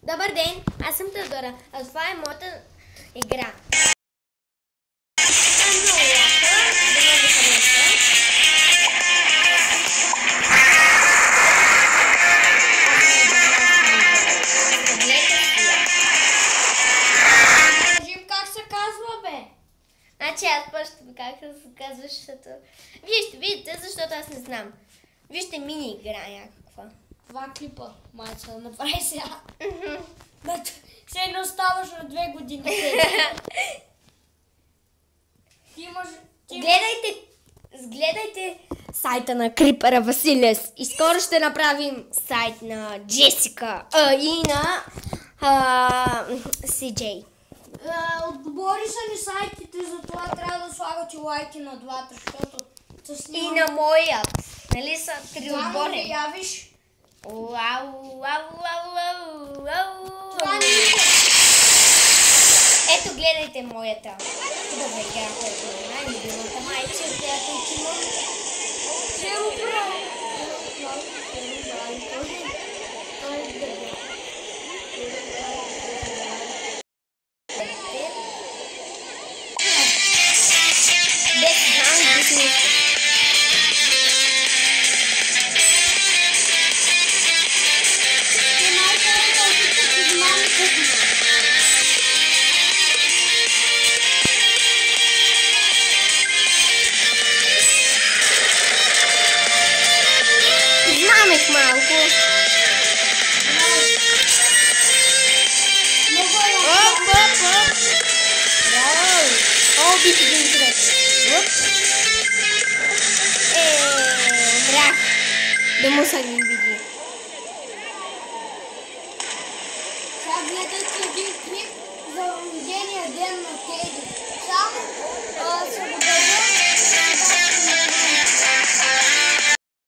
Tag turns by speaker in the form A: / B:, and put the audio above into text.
A: Добър ден, аз съм Теодора, а това е моята игра.
B: Кажи как се казва, бе?
A: Значи аз първо ще ви как да се казва, защото... Вие ще видите, защото аз не знам. Вижте мини игра някаква.
B: Два клипа, майца, направи сега. Все едно ставаш на 2 години. Ти имаш...
A: Гледайте сайта на Крипера Василес и скоро ще направим сайт на Джесика и на CJ.
B: Отговори са ни сайтите, затова трябва да слагате лайки на двата, защото се
A: И
B: снимам.
A: на моят. Нали са три
B: Това
A: отбори?
B: не явиш.
A: Това Ето гледайте моята. Хубава игра, която е най-любимата майче, която имам. Измамих малко. Оп. Браво. О, бих един човек. Умрях. Да му са ни види.
B: Сега гледайте един клип за рождения